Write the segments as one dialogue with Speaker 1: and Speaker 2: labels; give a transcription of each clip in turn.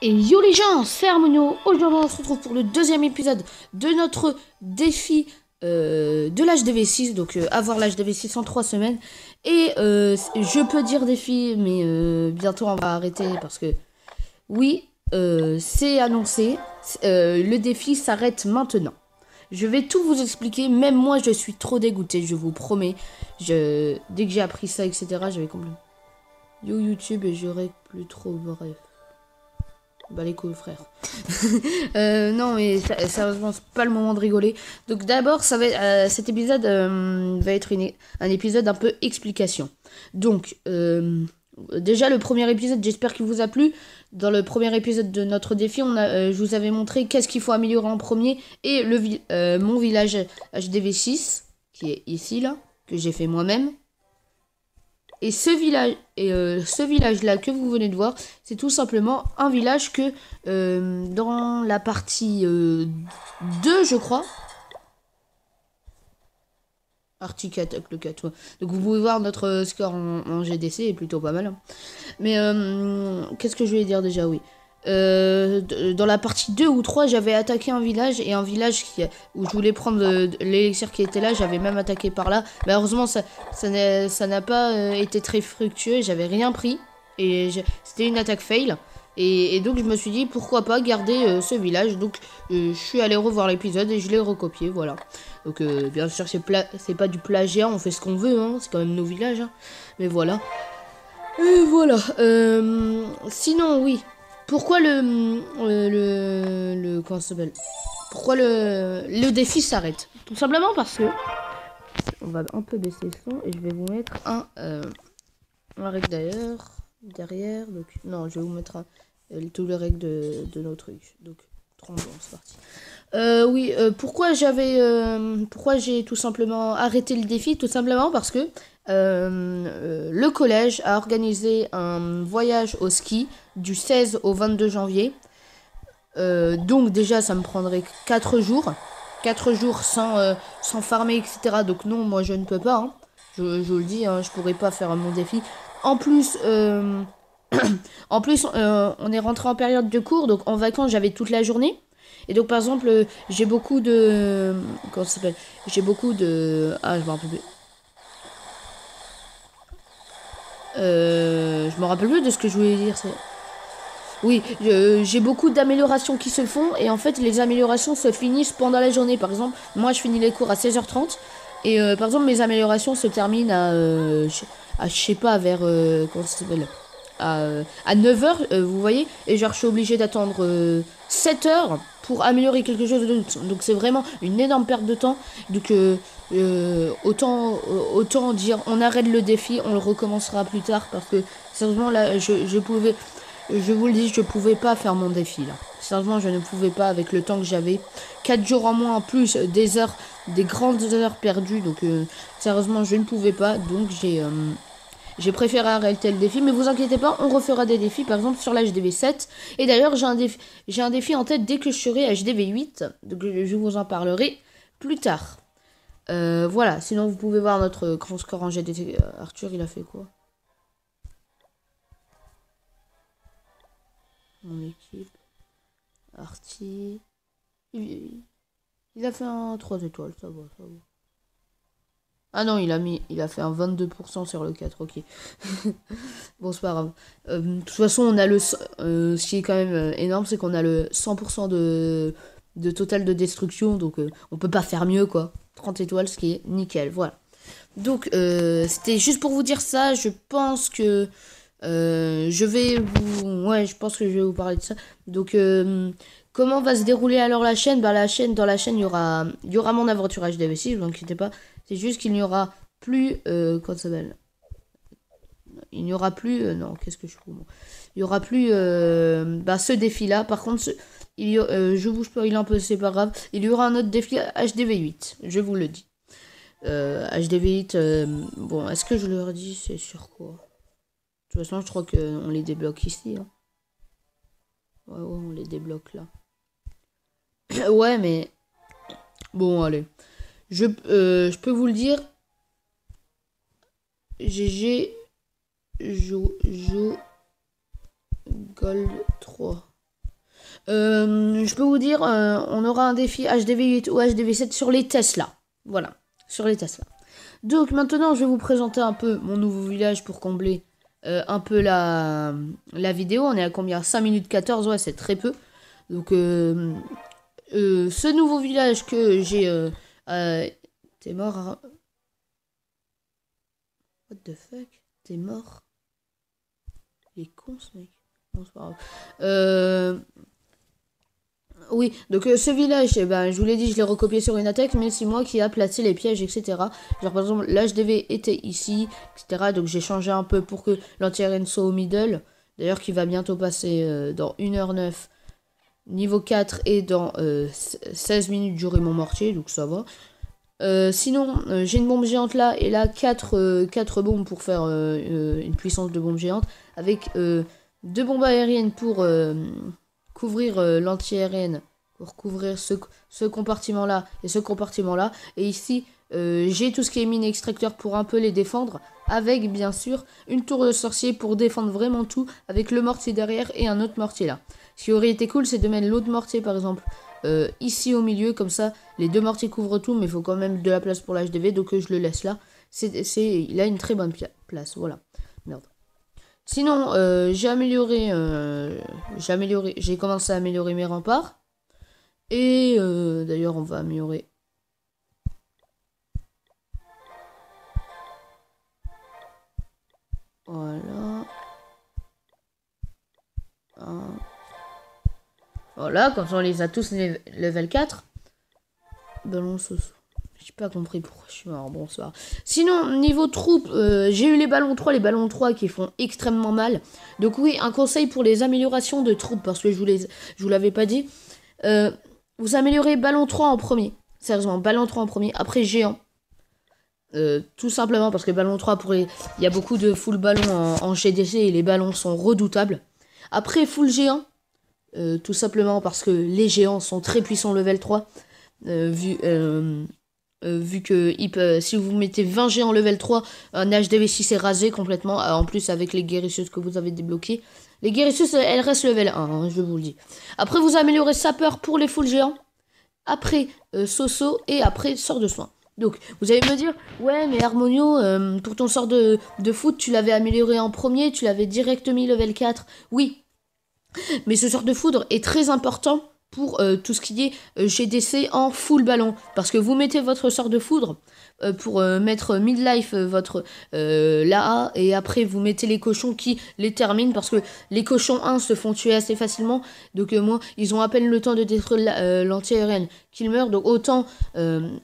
Speaker 1: Et yo les gens, c'est Harmonio. Aujourd'hui on se retrouve pour le deuxième épisode de notre défi de l'HDV6. Donc avoir l'HDV6 en 3 semaines. Et je peux dire défi, mais bientôt on va arrêter parce que oui, c'est annoncé. Le défi s'arrête maintenant. Je vais tout vous expliquer. Même moi je suis trop dégoûté, je vous promets. Dès que j'ai appris ça, etc., j'avais complètement... Yo YouTube et j'aurais plus trop bref. Bah les couilles frère. Non mais sérieusement c'est pas le moment de rigoler. Donc d'abord ça va cet épisode va être un épisode un peu explication. Donc déjà le premier épisode, j'espère qu'il vous a plu. Dans le premier épisode de notre défi, je vous avais montré qu'est-ce qu'il faut améliorer en premier et mon village HDV6 qui est ici là, que j'ai fait moi-même. Et ce village-là que vous venez de voir, c'est tout simplement un village que dans la partie 2, je crois. Arctic Attack le 4. Ouais. Donc vous pouvez voir notre score en GDC est plutôt pas mal. Hein. Mais qu'est-ce que je voulais dire déjà, oui. Dans la partie 2 ou 3, j'avais attaqué un village et un village où je voulais prendre l'élixir qui était là, j'avais même attaqué par là. Malheureusement, ça n'a pas été très fructueux, j'avais rien pris et c'était une attaque fail. Et donc je me suis dit pourquoi pas garder ce village. Donc je suis allé revoir l'épisode et je l'ai recopié, voilà. Donc bien sûr c'est pas du plagiat, on fait ce qu'on veut, hein, c'est quand même nos villages. Hein. Mais voilà. Et voilà. Sinon oui. Pourquoi comment ça s'appelle? Pourquoi le défi s'arrête? Tout simplement parce que on va un peu baisser le son et je vais vous mettre un règle derrière. Donc non, je vais vous mettre tous les règles de nos trucs. Donc 30 bon, c'est parti. Oui, pourquoi j'ai tout simplement arrêté le défi? Tout simplement parce que le collège a organisé un voyage au ski du 16 au 22 janvier. Donc déjà ça me prendrait 4 jours. 4 jours sans farmer, etc. Donc non, moi je ne peux pas. Hein. Je vous le dis, hein, je pourrais pas faire mon défi. En plus, on est rentré en période de cours, donc en vacances j'avais toute la journée. Et donc par exemple, j'ai beaucoup de... Comment ça s'appelle? J'ai beaucoup de... Ah, je me rappelle plus. Je me rappelle plus de ce que je voulais dire. Oui, j'ai beaucoup d'améliorations qui se font. Et en fait, les améliorations se finissent pendant la journée. Par exemple, moi je finis les cours à 16h30. Et par exemple, mes améliorations se terminent je sais pas, vers... comment ça s'appelle? À 9h, vous voyez. Et genre, je suis obligée d'attendre 7h pour améliorer quelque chose d'autre. Donc c'est vraiment une énorme perte de temps. Donc autant dire on arrête le défi, on le recommencera plus tard. Parce que sérieusement là, je vous le dis, je pouvais pas faire mon défi là. Sérieusement, je ne pouvais pas avec le temps que j'avais. 4 jours en moins en plus, des heures, des grandes heures perdues. Donc sérieusement, je ne pouvais pas. Donc j'ai préféré arrêter le défi, mais vous inquiétez pas, on refera des défis, par exemple sur l'HDV 7. Et d'ailleurs, j'ai un défi en tête dès que je serai HDV 8, donc je vous en parlerai plus tard. Voilà, sinon vous pouvez voir notre grand score en GDT. Arthur, il a fait quoi? Mon équipe. Arty. Il a fait un 3 étoiles, ça va, ça va. Ah non, il a fait un 22% sur le 4, ok. Bon, c'est pas grave. De toute façon, on a ce qui est quand même énorme, c'est qu'on a le 100% de total de destruction, donc on peut pas faire mieux, quoi. 30 étoiles, ce qui est nickel, voilà. Donc, c'était juste pour vous dire ça, je pense que je pense que je vais vous parler de ça. Donc, comment va se dérouler alors la chaîne? Bah, dans la chaîne, il y aura mon aventure HDV6, ne vous inquiétez pas. C'est juste qu'il n'y aura plus... comment ça s'appelle? Il n'y aura plus... non, qu'est-ce que je fous moi. Il n'y aura plus ce défi-là. Par contre, je vous spoil un peu, c'est pas grave. Il y aura un autre défi HDV8, je vous le dis. HDV8, bon, est-ce que je leur dis c'est sur quoi? De toute façon, je crois qu'on les débloque ici. Hein. Ouais, on les débloque là. Ouais, mais... Bon, allez. Je peux vous le dire. GG Gold 3. Je peux vous dire, on aura un défi HDV8 ou HDV7 sur les Tesla. Voilà, sur les Tesla. Donc maintenant, je vais vous présenter un peu mon nouveau village pour combler un peu la vidéo. On est à combien? 5 minutes 14, ouais, c'est très peu. Donc, ce nouveau village que j'ai... T'es mort, hein? What the fuck? T'es mort? Il est con, ce mec. Bon, c'est pas grave. Oui, donc ce village, eh ben, je vous l'ai dit, je l'ai recopié sur une attaque, mais c'est moi qui a placé les pièges, etc. Genre par exemple, l'HDV était ici, etc. Donc j'ai changé un peu pour que l'anti-aérienne soit au middle. D'ailleurs, qui va bientôt passer dans 1h09, niveau 4, et dans 16 minutes j'aurai mon mortier, donc ça va. Sinon, j'ai une bombe géante là, et là 4 bombes pour faire une puissance de bombe géante, avec 2 bombes aériennes pour couvrir l'anti-aérienne, pour couvrir ce compartiment là et ce compartiment là. Et ici, j'ai tout ce qui est mine extracteur pour un peu les défendre, avec bien sûr une tour de sorcier pour défendre vraiment tout, avec le mortier derrière et un autre mortier là. Ce qui aurait été cool, c'est de mettre l'autre mortier par exemple ici au milieu, comme ça les 2 mortiers couvrent tout, mais il faut quand même de la place pour l'HDV, donc je le laisse là. Il a une très bonne place, voilà. Merde. Sinon, j'ai commencé à améliorer mes remparts. Et d'ailleurs, on va améliorer. Voilà. Voilà, quand on les a tous level 4. Ballon sauce. J'ai pas compris pourquoi je suis mort. Bon, ça va. Sinon, niveau troupes, j'ai eu les ballons 3 qui font extrêmement mal. Donc oui, un conseil pour les améliorations de troupes, parce que je vous l'avais pas dit. Vous améliorez ballon 3 en premier. Sérieusement, ballon 3 en premier. Après, géant. Tout simplement parce que ballon 3, il y a beaucoup de full ballon en GDC et les ballons sont redoutables. Après, full géant. Tout simplement parce que les géants sont très puissants level 3. Vu que si vous mettez 20 géants level 3, un HDV6 est rasé complètement. En plus, avec les guérisseuses que vous avez débloquées. Les guérisseuses, elles restent level 1, hein, je vous le dis. Après, vous améliorez sapeur pour les full géants. Après, Soso. Et après, sort de soin. Donc, vous allez me dire, ouais, mais Harmonio, pour ton sort de foot, tu l'avais amélioré en premier, tu l'avais direct mis level 4. Oui, mais ce sort de foudre est très important pour tout ce qui est GDC en full ballon. Parce que vous mettez votre sort de foudre pour mettre midlife votre LAA, et après vous mettez les cochons qui les terminent, parce que les cochons 1 se font tuer assez facilement. Donc moi, ils ont à peine le temps de détruire l'anti-aérienne qu'ils meurent. Donc autant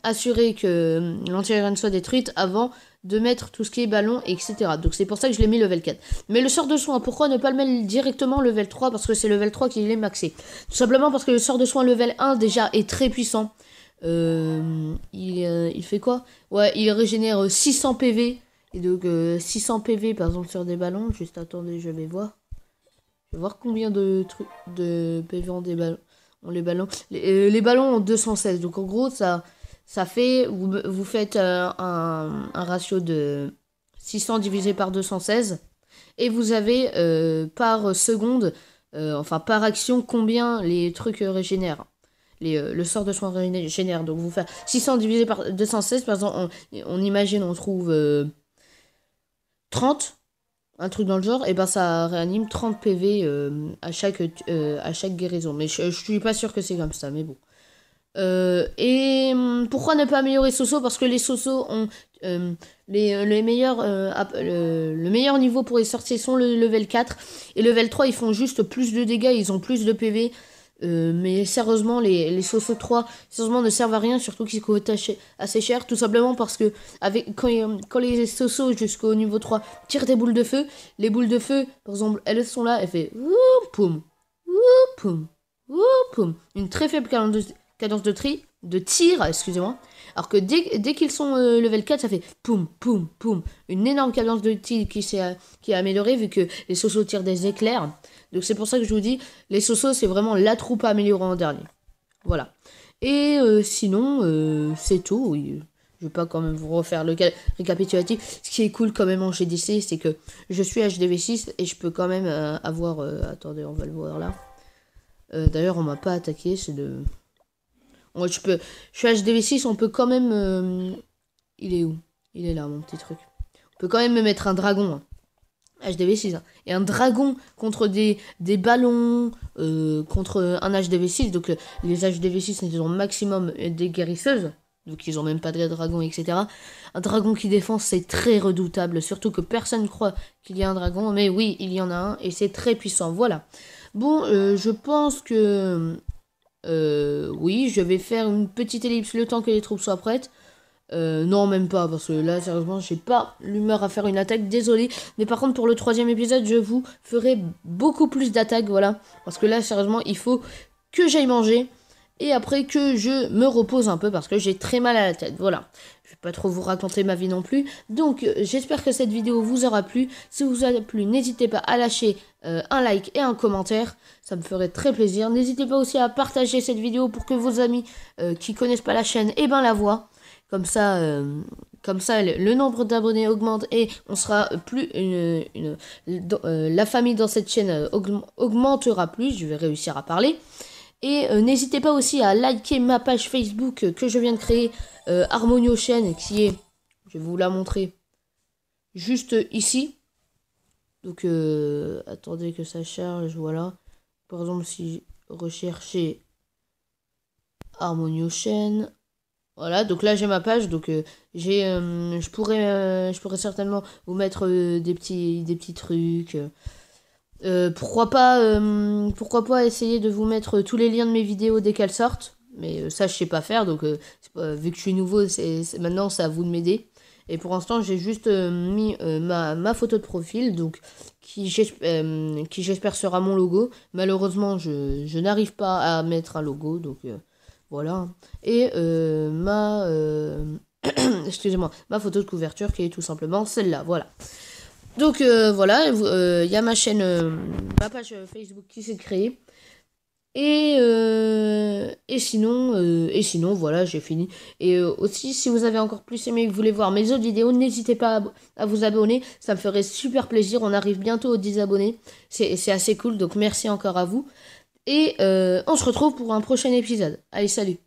Speaker 1: assurer que l'anti-aérienne soit détruite avant de mettre tout ce qui est ballon, etc. Donc c'est pour ça que je l'ai mis level 4. Mais le sort de soin, pourquoi ne pas le mettre directement level 3? Parce que c'est level 3 qui est maxé. Tout simplement parce que le sort de soin level 1 déjà est très puissant. Il fait quoi? Ouais, il régénère 600 PV. Et donc 600 PV par exemple sur des ballons. Juste attendez, je vais voir. Je vais voir combien de PV ont des ballons. Les ballons ont 216. Donc en gros, ça fait, vous faites un ratio de 600 divisé par 216. Et vous avez par seconde, enfin par action, combien les trucs régénèrent. Le sort de soin régénère. Donc vous faites 600 divisé par 216. Par exemple, on imagine, on trouve 30. Un truc dans le genre, et ben ça réanime 30 PV à chaque guérison. Mais je suis pas sûr que c'est comme ça, mais bon. Et pourquoi ne pas améliorer Soso? Parce que les Soso ont le meilleur niveau pour les sorciers sont le level 4. Et level 3, ils font juste plus de dégâts, ils ont plus de PV. Mais sérieusement, les Soso 3 sérieusement ne servent à rien, surtout qu'ils coûtent assez cher, tout simplement parce que quand les Soso jusqu'au niveau 3 tirent des boules de feu, les boules de feu, par exemple, elles sont là, elles font poum, poum, poum, une très faible cadence de tir, excusez-moi. Alors que dès qu'ils sont level 4, ça fait poum, poum, poum. Une énorme cadence de tir qui est améliorée, vu que les Soso tirent des éclairs. Donc c'est pour ça que je vous dis, les Soso, c'est vraiment la troupe à améliorer en dernier. Voilà. Et sinon, c'est tout. Oui. Je vais pas quand même vous refaire le récapitulatif. Ce qui est cool quand même en GDC, c'est que je suis HDV6 et je peux quand même avoir... attendez, on va le voir là. D'ailleurs, on m'a pas attaqué, c'est de... Ouais, je suis HDV6, on peut quand même... Il est où? Il est là, mon petit truc. On peut quand même me mettre un dragon. Hein. HDV6. Hein. Et un dragon contre des ballons, contre un HDV6. Donc les HDV6, ils ont maximum des guérisseuses. Donc ils ont même pas de dragon, etc. Un dragon qui défend, c'est très redoutable. Surtout que personne ne croit qu'il y a un dragon. Mais oui, il y en a un. Et c'est très puissant. Voilà. Bon, je pense que... oui, je vais faire une petite ellipse le temps que les troupes soient prêtes. Non, même pas, parce que là, sérieusement, j'ai pas l'humeur à faire une attaque, désolé. Mais par contre, pour le 3e épisode, je vous ferai beaucoup plus d'attaques, voilà. Parce que là, sérieusement, il faut que j'aille manger. Et après que je me repose un peu, parce que j'ai très mal à la tête, voilà. Je vais pas trop vous raconter ma vie non plus. Donc, j'espère que cette vidéo vous aura plu. Si vous a plu, n'hésitez pas à lâcher un like et un commentaire. Ça me ferait très plaisir. N'hésitez pas aussi à partager cette vidéo pour que vos amis qui connaissent pas la chaîne, eh ben la voient. Comme ça, le nombre d'abonnés augmente et on sera plus la famille dans cette chaîne augmentera plus. Je vais réussir à parler. Et n'hésitez pas aussi à liker ma page Facebook que je viens de créer, Harmonio Chaîne, qui est, je vais vous la montrer, juste ici. Donc, attendez que ça charge, voilà. Par exemple, si recherchez Harmonio Chaîne... Voilà, donc là j'ai ma page, donc je pourrais certainement vous mettre des petits trucs. Pourquoi pas essayer de vous mettre tous les liens de mes vidéos dès qu'elles sortent. Mais ça je sais pas faire, donc vu que je suis nouveau, maintenant c'est à vous de m'aider. Et pour l'instant j'ai juste mis ma photo de profil, donc qui j'espère sera mon logo. Malheureusement je n'arrive pas à mettre un logo, donc... Voilà. Et excusez-moi, ma photo de couverture qui est tout simplement celle-là. Voilà. Donc voilà, il y a ma chaîne, ma page Facebook qui s'est créée. Et sinon, voilà, j'ai fini. Et aussi, si vous avez encore plus aimé et que vous voulez voir mes autres vidéos, n'hésitez pas à vous abonner. Ça me ferait super plaisir. On arrive bientôt aux 10 abonnés. C'est assez cool, donc merci encore à vous. Et on se retrouve pour un prochain épisode. Allez, salut!